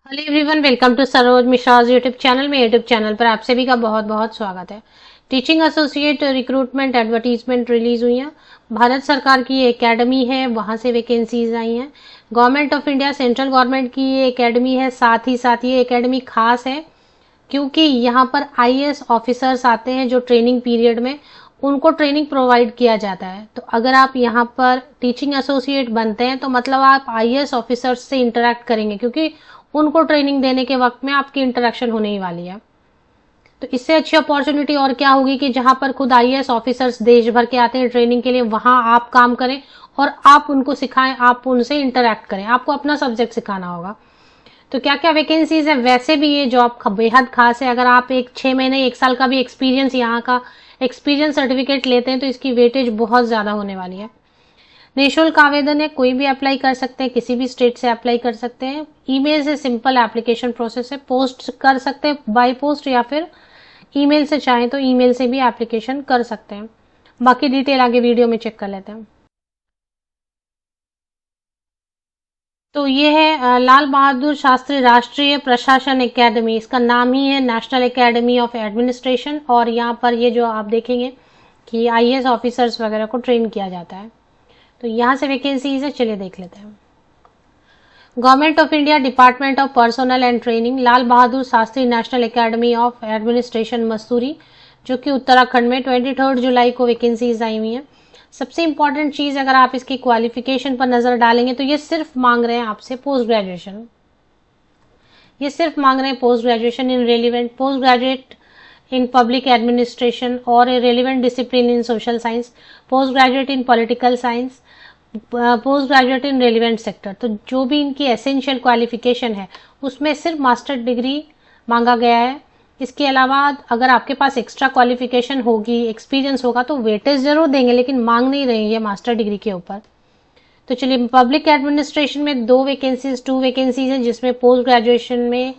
Hello everyone, welcome to Saroj Mishra's YouTube channel में। YouTube channel पर आप सभी का बहुत बहुत स्वागत है। Teaching associate recruitment advertisement release हुई है। भारत सरकार की एकेडमी है, वहां से वैकेंसीज आई हैं। Government of India, central government की ये एकेडमी है। साथ ही साथ ये एकेडमी खास है क्योंकि यहाँ पर आईएएस ऑफिसर्स आते हैं जो ट्रेनिंग पीरियड में उनको ट्रेनिंग प्रोवाइड किया जाता है। तो अगर आप यहाँ पर टीचिंग एसोसिएट बनते हैं तो मतलब आप आईएएस ऑफिसर्स से इंटरेक्ट करेंगे, क्योंकि उनको ट्रेनिंग देने के वक्त में आपकी इंटरेक्शन होने ही वाली है। तो इससे अच्छी अपॉर्चुनिटी और क्या होगी कि जहां पर खुद आईएएस ऑफिसर्स देश भर के आते हैं ट्रेनिंग के लिए, वहां आप काम करें और आप उनको सिखाएं, आप उनसे इंटरेक्ट करें। आपको अपना सब्जेक्ट सिखाना होगा। तो क्या क्या वैकेंसीज है। वैसे भी ये जॉब बेहद खास है। अगर आप 6 महीने 1 साल का भी एक्सपीरियंस, यहाँ का एक्सपीरियंस सर्टिफिकेट लेते हैं तो इसकी वेटेज बहुत ज्यादा होने वाली है। निःशुल्क आवेदन है, कोई भी अप्लाई कर सकते हैं, किसी भी स्टेट से अप्लाई कर सकते हैं। ईमेल से सिंपल एप्लीकेशन प्रोसेस है, पोस्ट कर सकते हैं बाय पोस्ट या फिर ईमेल से चाहें तो ईमेल से भी एप्लीकेशन कर सकते हैं। बाकी डिटेल आगे वीडियो में चेक कर लेते हैं। तो ये है लाल बहादुर शास्त्री राष्ट्रीय प्रशासन एकेडमी। इसका नाम ही है नेशनल एकेडमी ऑफ एडमिनिस्ट्रेशन। और यहाँ पर ये जो आप देखेंगे कि आईएएस ऑफिसर्स वगैरह को ट्रेन किया जाता है। तो यहाँ से वैकेंसीज है, चलिए देख लेते हैं। Government of India, department of personal and training, Lal Bahadur Shastri national academy of administration Mussoorie, जो कि उत्तराखंड में 23 जुलाई को वैकेंसीज आई हुई हैं। सबसे इंपॉर्टेंट चीज, अगर आप इसकी क्वालिफिकेशन पर नजर डालेंगे तो ये सिर्फ मांग रहे हैं आपसे पोस्ट ग्रेजुएशन। ये सिर्फ मांग रहे हैं post graduation in relevant, post graduate in public administration और a relevant discipline in social science, post graduate in political science, post graduate in relevant sector. तो जो भी इनकी एसेंशियल क्वालिफिकेशन है उसमें सिर्फ मास्टर डिग्री मांगा गया है। इसके अलावा अगर आपके पास एक्स्ट्रा क्वालिफिकेशन होगी, एक्सपीरियंस होगा तो वेटेज जरूर देंगे, लेकिन मांग नहीं रही है मास्टर डिग्री के ऊपर। तो चलिए, पब्लिक एडमिनिस्ट्रेशन में 2 वैकेंसीज हैं जिसमें पोस्ट ग्रेजुएशन में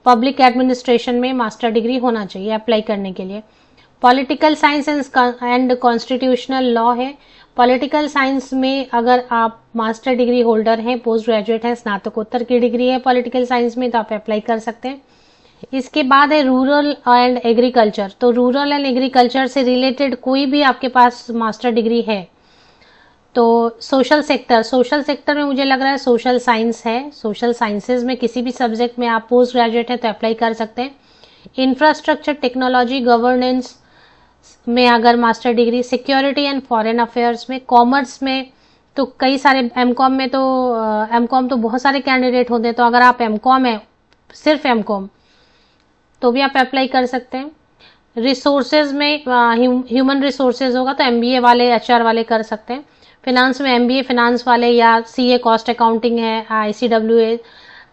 पब्लिक एडमिनिस्ट्रेशन में मास्टर डिग्री होना चाहिए अप्लाई करने के लिए। Political science and constitutional law है। पॉलिटिकल साइंस में अगर आप मास्टर डिग्री होल्डर हैं, पोस्ट ग्रेजुएट हैं, स्नातकोत्तर की डिग्री है पॉलिटिकल साइंस में, तो आप अप्लाई कर सकते हैं। इसके बाद है रूरल एंड एग्रीकल्चर। तो रूरल एंड एग्रीकल्चर से रिलेटेड कोई भी आपके पास मास्टर डिग्री है तो सोशल सेक्टर में मुझे लग रहा है सोशल साइंस है। सोशल साइंसेज में किसी भी सब्जेक्ट में आप पोस्ट ग्रेजुएट हैं तो अप्लाई कर सकते हैं। इंफ्रास्ट्रक्चर टेक्नोलॉजी गवर्नेंस में अगर master degree, security and foreign affairs में, कॉमर्स में तो कई सारे, एमकॉम तो बहुत सारे कैंडिडेट होते हैं। तो अगर आप एमकॉम है, सिर्फ एमकॉम, तो भी आप अप्लाई कर सकते हैं। रिसोर्सेज में ह्यूमन रिसोर्सेज होगा तो एमबीए वाले, एचआर वाले कर सकते हैं। फिनांस में एमबीए फिनांस वाले, या सीए कॉस्ट अकाउंटिंग है, आईसीडब्ल्यूए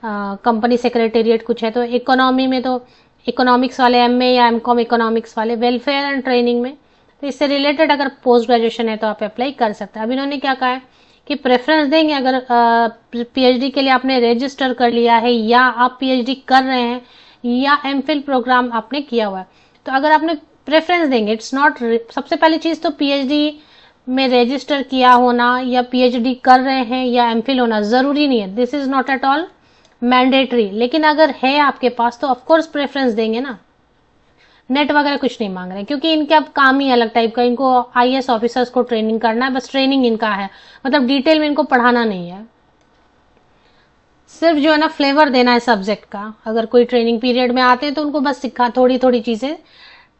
कंपनी सेक्रेटेरिएट कुछ है। तो इकोनॉमी में तो इकोनॉमिक्स वाले, एमए या एमकॉम इकोनॉमिक्स वाले। वेलफेयर एंड ट्रेनिंग में तो इससे रिलेटेड अगर पोस्ट ग्रेजुएशन है तो आप अप्लाई कर सकते हैं। अब इन्होंने क्या कहा है कि प्रेफरेंस देंगे अगर पीएचडी के लिए आपने रजिस्टर कर लिया है, या आप पीएचडी कर रहे हैं, या एमफिल प्रोग्राम आपने किया हुआ है। तो अगर आपने प्रेफरेंस देंगे, इट्स नॉट, सबसे पहली चीज तो पीएचडी में रजिस्टर किया होना या पीएचडी कर रहे हैं या एमफिल होना जरूरी नहीं है। This is not at all mandatory. लेकिन अगर है आपके पास तो ऑफकोर्स प्रेफरेंस देंगे ना। नेट वगैरह कुछ नहीं मांग रहे हैं क्योंकि इनके अब काम ही अलग टाइप का। इनको आईएएस ऑफिसर्स को ट्रेनिंग करना है, बस ट्रेनिंग इनका है, मतलब डिटेल में इनको पढ़ाना नहीं है। सिर्फ जो है ना फ्लेवर देना है सब्जेक्ट का। अगर कोई ट्रेनिंग पीरियड में आते हैं तो उनको बस सिखा, थोड़ी थोड़ी चीजें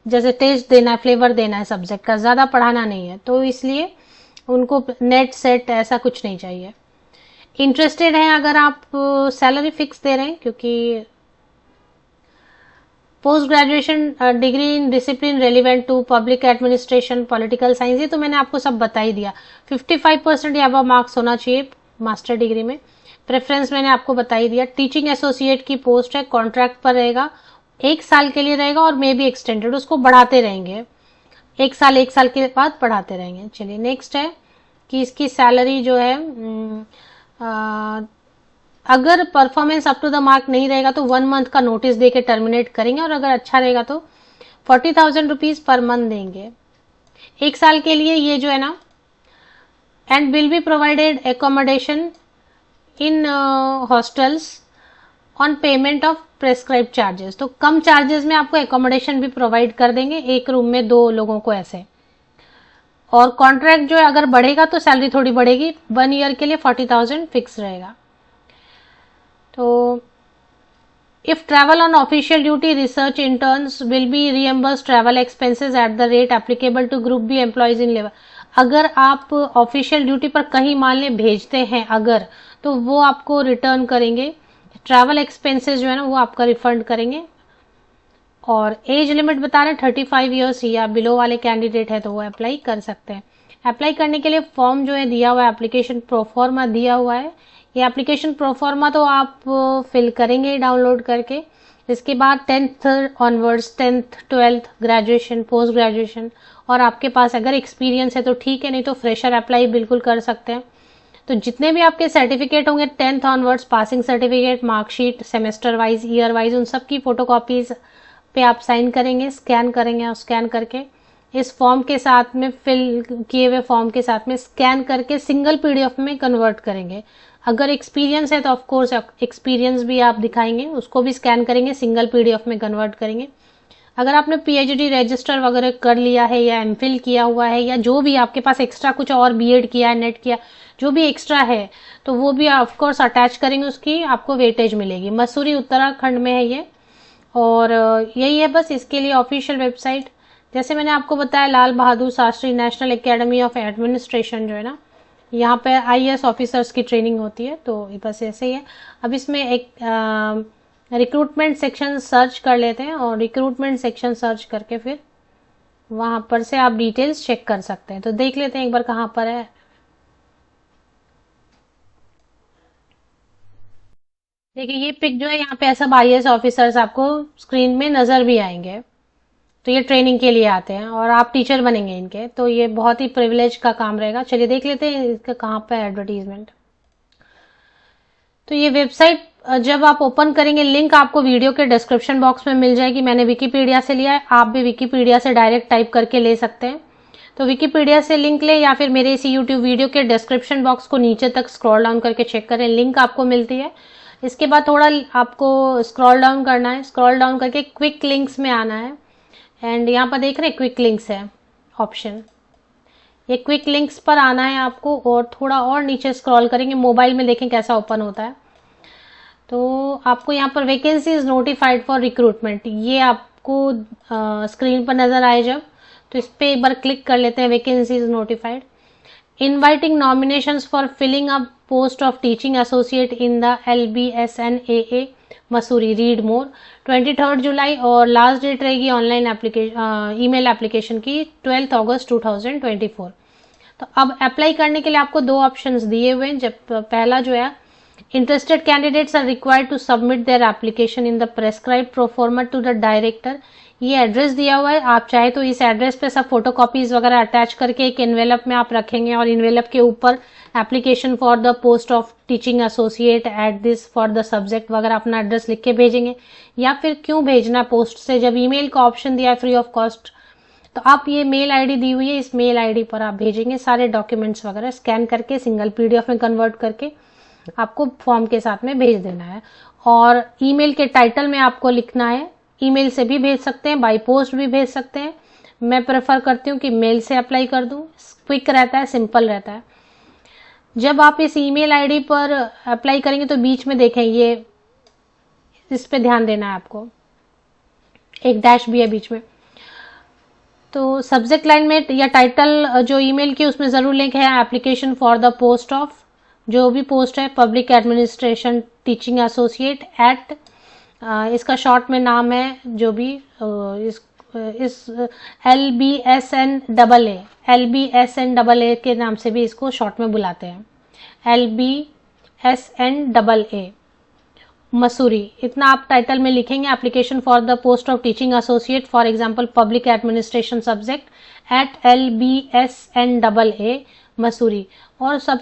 जैसे टेस्ट देना है, फ्लेवर देना है सब्जेक्ट का, ज्यादा पढ़ाना नहीं है। तो इसलिए उनको नेट सेट ऐसा कुछ नहीं चाहिए। इंटरेस्टेड है अगर आप, सैलरी फिक्स दे रहे हैं क्योंकि post graduation degree in discipline relevant to public administration, political science, ये तो मैंने आपको सब बता ही दिया। 55% या अबव मार्क्स होना चाहिए मास्टर डिग्री में। प्रेफरेंस मैंने आपको बता ही दिया। टीचिंग एसोसिएट की पोस्ट है, कॉन्ट्रैक्ट पर रहेगा, 1 साल के लिए रहेगा और मे बी एक्सटेंडेड, उसको बढ़ाते रहेंगे। 1 साल के बाद बढ़ाते रहेंगे। चलिए नेक्स्ट है कि इसकी सैलरी जो है, अगर performance up to the mark नहीं रहेगा तो 1 मंथ का नोटिस देके टर्मिनेट करेंगे, और अगर अच्छा रहेगा तो 40,000 रुपीज पर मंथ देंगे 1 साल के लिए। ये जो है ना, and will be provided accommodation in hostels on payment of prescribe charges. तो कम चार्जेस में आपको एकोमोडेशन भी प्रोवाइड कर देंगे, एक रूम में 2 लोगों को ऐसे। और कॉन्ट्रैक्ट जो है अगर बढ़ेगा तो सैलरी थोड़ी बढ़ेगी, 1 ईयर के लिए 40,000 फिक्स रहेगा। तो if travel on official duty, research interns will be reimburse travel expenses at the rate applicable to group B employees in labour. अगर आप ऑफिशियल ड्यूटी पर कहीं मान लें भेजते हैं अगर, तो वो आपको रिटर्न करेंगे, ट्रैवल एक्सपेंसेस जो है ना वो आपका रिफंड करेंगे। और एज लिमिट बता रहे हैं 35 ईयर्स या बिलो वाले कैंडिडेट है तो वो अप्लाई कर सकते हैं। अप्लाई करने के लिए फॉर्म जो है दिया हुआ है, एप्लीकेशन प्रोफॉर्मा दिया हुआ है। ये एप्लीकेशन प्रोफॉर्मा तो आप फिल करेंगे डाउनलोड करके। इसके बाद 10th onwards, 10th 12th graduation, post graduation, और आपके पास अगर एक्सपीरियंस है तो ठीक है, नहीं तो फ्रेशर अप्लाई बिल्कुल कर सकते हैं। तो जितने भी आपके सर्टिफिकेट होंगे 10th onwards, passing certificate, marksheet, semester wise, year wise, उन सब की फोटोकॉपीज पे आप साइन करेंगे, स्कैन करेंगे, और स्कैन करके इस फॉर्म के साथ में, फिल किए हुए फॉर्म के साथ में स्कैन करके सिंगल पीडीएफ में कन्वर्ट करेंगे। अगर एक्सपीरियंस है तो ऑफ कोर्स एक्सपीरियंस भी आप दिखाएंगे, उसको भी स्कैन करेंगे, सिंगल पीडीएफ में कन्वर्ट करेंगे। अगर आपने पीएचडी रजिस्टर वगैरह कर लिया है या एमफिल किया हुआ है या जो भी आपके पास एक्स्ट्रा कुछ और बीएड किया है, नेट किया, जो भी एक्स्ट्रा है तो वो भी ऑफ कोर्स अटैच करेंगे, उसकी आपको वेटेज मिलेगी। मसूरी उत्तराखंड में है ये, और यही है बस इसके लिए ऑफिशियल वेबसाइट। जैसे मैंने आपको बताया Lal Bahadur Shastri national academy of administration जो है ना, यहाँ पे आईएएस ऑफिसर्स की ट्रेनिंग होती है, तो बस ऐसे ही है। अब इसमें एक रिक्रूटमेंट सेक्शन सर्च कर लेते हैं, और रिक्रूटमेंट सेक्शन सर्च करके फिर वहां पर से आप डिटेल्स चेक कर सकते हैं। तो देख लेते हैं एक बार कहाँ पर है। देखिए ये पिक जो है, यहाँ पे सब आईएएस ऑफिसर्स आपको स्क्रीन में नजर भी आएंगे। तो ये ट्रेनिंग के लिए आते हैं और आप टीचर बनेंगे इनके, तो ये बहुत ही प्रिविलेज का काम रहेगा। चलिए देख लेते हैं इसका कहाँ पे एडवर्टीजमेंट। तो ये वेबसाइट जब आप ओपन करेंगे, लिंक आपको वीडियो के डिस्क्रिप्शन बॉक्स में मिल जाएगी। मैंने विकीपीडिया से लिया है, आप भी विकीपीडिया से डायरेक्ट टाइप करके ले सकते हैं। तो विकीपीडिया से लिंक ले या फिर मेरे इसी यूट्यूब वीडियो के डिस्क्रिप्शन बॉक्स को नीचे तक स्क्रॉल डाउन करके चेक करें, लिंक आपको मिलती है। इसके बाद थोड़ा आपको स्क्रॉल डाउन करना है, स्क्रॉल डाउन करके क्विक लिंक्स में आना है, एंड यहाँ पर देख रहे हैं क्विक लिंक्स है ऑप्शन, ये क्विक लिंक्स पर आना है आपको, और थोड़ा और नीचे स्क्रॉल करेंगे, मोबाइल में देखें कैसा ओपन होता है। तो आपको यहाँ पर vacancy is notified for recruitment, ये आपको स्क्रीन पर नजर आए जब, तो इस पर एक बार क्लिक कर लेते हैं। Vacancy is notified, inviting nominations for filling up post of teaching associate in the LBSNAA Mussoorie, read more, 23 जुलाई, और लास्ट डेट रहेगी ऑनलाइन एप्लीकेशन, ईमेल एप्लीकेशन की 12 अगस्त 2024। तो अब अप्लाई करने के लिए आपको 2 ऑप्शंस दिए हुए हैं। जब पहला जो है, interested candidates are required to submit their application in the prescribed pro forma to the director। ये एड्रेस दिया हुआ है, आप चाहे तो इस एड्रेस पे सब फोटोकॉपीज वगैरह अटैच करके एक एनवेलप में आप रखेंगे, और एनवेलप के ऊपर application for the post of teaching associate at this for the subject वगैरह अपना एड्रेस लिख के भेजेंगे। या फिर क्यों भेजना पोस्ट से, जब ईमेल का ऑप्शन दिया है फ्री ऑफ कॉस्ट, तो आप ये मेल आईडी दी हुई है, इस मेल आईडी पर आप भेजेंगे सारे डॉक्यूमेंट्स वगैरह, स्कैन करके सिंगल पीडीएफ में कन्वर्ट करके आपको फॉर्म के साथ में भेज देना है। और ईमेल के टाइटल में आपको लिखना है, ईमेल से भी भेज सकते हैं, बाय पोस्ट भी भेज सकते हैं। मैं प्रेफर करती हूँ कि मेल से अप्लाई कर दूं, क्विक रहता है, सिंपल रहता है। जब आप इस ईमेल आईडी पर अप्लाई करेंगे तो बीच में देखें, ये इस पे ध्यान देना है आपको, एक डैश भी है बीच में। तो सब्जेक्ट लाइन में या टाइटल जो ईमेल की उसमें जरूर लिंक है application for the post of, जो भी पोस्ट है public administration teaching associate at, इसका शॉर्ट में नाम है जो भी इस LBSNAA के नाम से भी इसको शॉर्ट में बुलाते हैं, LBSNAA मसूरी, इतना आप टाइटल में लिखेंगे। Application for the post of teaching associate for example public administration subject at LBSNAA Mussoorie, और सब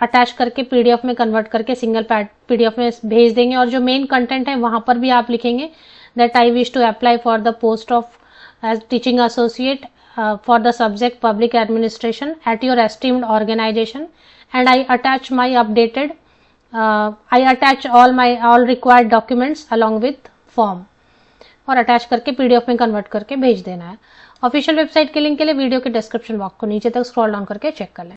अटैच करके पीडीएफ में कन्वर्ट करके सिंगल पीडीएफ में भेज देंगे। और जो मेन कंटेंट है वहां पर भी आप लिखेंगे that I wish to apply for the post of as teaching associate for the subject public administration at your esteemed organisation, and I attach my updated I attach all required documents along with form, और attach करके PDF में convert करके भेज देना है। Official website के link के लिए वीडियो के डिस्क्रिप्शन बॉक्स को नीचे तक स्क्रॉल डाउन करके चेक कर लें।